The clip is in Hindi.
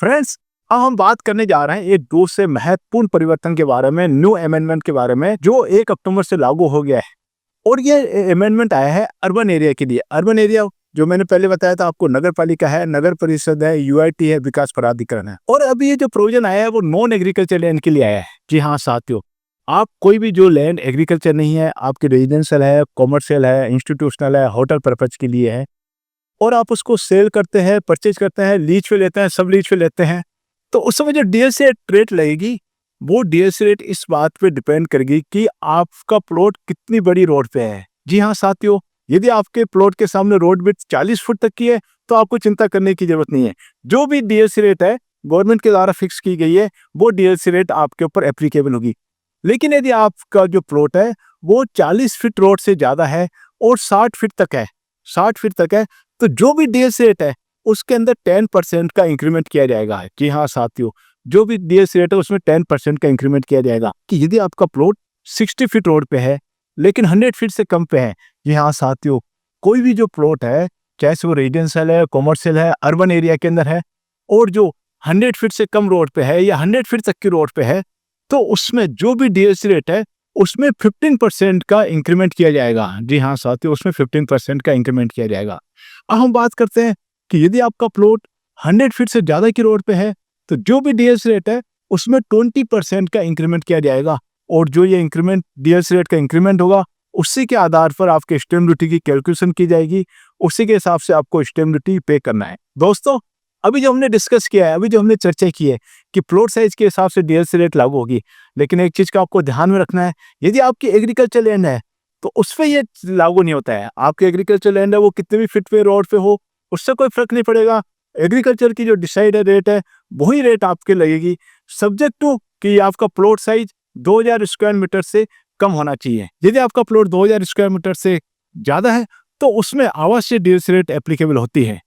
फ्रेंड्स, अब हम बात करने जा रहे हैं एक दूसरे महत्वपूर्ण परिवर्तन के बारे में, न्यू अमेंडमेंट के बारे में, जो 1 अक्टूबर से लागू हो गया है। और ये अमेंडमेंट आया है अर्बन एरिया के लिए। अर्बन एरिया जो मैंने पहले बताया था आपको, नगर पालिका है, नगर परिषद है, यूआईटी है, विकास प्राधिकरण है। और अभी ये जो प्रोविजन आया है वो नॉन एग्रीकल्चर लैंड के लिए आया है। जी हाँ साथियों, आप कोई भी जो लैंड एग्रीकल्चर नहीं है, आपके रेजिडेंशियल है, कॉमर्शियल है, इंस्टीट्यूशनल है, होटल पर्पज के लिए है, और आप उसको सेल करते हैं, परचेज करते हैं, लीज पे लेते हैं, सब लीज पे लेते हैं, तो उस समय जो डीएलसी रेट लगेगी, वो डीएलसी रेट इस बात पे डिपेंड करेगी कि आपका प्लॉट कितनी बड़ी रोड पे है। जी हाँ साथियों, यदि आपके प्लॉट के सामने रोड विड्थ 40 फुट तक की है तो आपको चिंता करने की जरूरत नहीं है। जो भी डीएलसी रेट है गवर्नमेंट के द्वारा फिक्स की गई है, वो डीएलसी रेट आपके ऊपर एप्लीकेबल होगी। लेकिन यदि आपका जो प्लॉट है वो 40 फीट रोड से ज्यादा है और 60 फीट तक है, 60 फीट तक है, तो जो भी डीएलसी रेट है उसके अंदर 10% का इंक्रीमेंट किया जाएगा। जी हाँ साथियों, जो भी डीएलसी रेट है उसमें 10% का इंक्रीमेंट किया जाएगा। कि यदि आपका प्लॉट 60 फीट रोड पे है लेकिन 100 फीट से कम पे है, जी हाँ साथियों, कोई भी जो प्लॉट है, चाहे वो रेजिडेंशियल है, कॉमर्शियल है, अर्बन एरिया के अंदर है, और जो 100 फीट से कम रोड पे है या 100 फीट तक की रोड पे है, तो उसमें जो भी डीएलसी रेट है उसमें 15% का इंक्रीमेंट किया जाएगा। जी हाँ साथियों, उसमें 15% का इंक्रीमेंट किया जाएगा। अब हम बात करते हैं कि यदि आपका प्लॉट 100 फीट से ज्यादा की रोड पे है तो जो भी डीएलसी रेट है उसमें 20% का इंक्रीमेंट किया जाएगा। और जो ये इंक्रीमेंट डीएलसी रेट का इंक्रीमेंट होगा उसी के आधार पर आपके स्टैम्प ड्यूटी की कैलकुलेशन की जाएगी, उसी के हिसाब से आपको स्टैम्प ड्यूटी पे करना है। दोस्तों, अभी जो हमने डिस्कस किया है, अभी जो हमने चर्चा की है कि प्लॉट साइज के हिसाब से डीएलसी रेट लागू होगी, लेकिन एक चीज का आपको ध्यान में रखना है, यदि आपकी एग्रीकल्चर लैंड है तो उस पर ये लागू नहीं होता है। आपकी एग्रीकल्चर लैंड है वो कितने भी फीट पे रोड पे हो, उससे कोई फर्क नहीं पड़ेगा। एग्रीकल्चर की जो डिसाइडेड रेट है वही रेट आपके लगेगी, सब्जेक्ट टू कि आपका प्लॉट साइज 2000 स्क्वायर मीटर से कम होना चाहिए। यदि आपका प्लॉट 2000 स्क्वायर मीटर से ज्यादा है तो उसमें अवश्य डीएलसी रेट एप्लीकेबल होती है।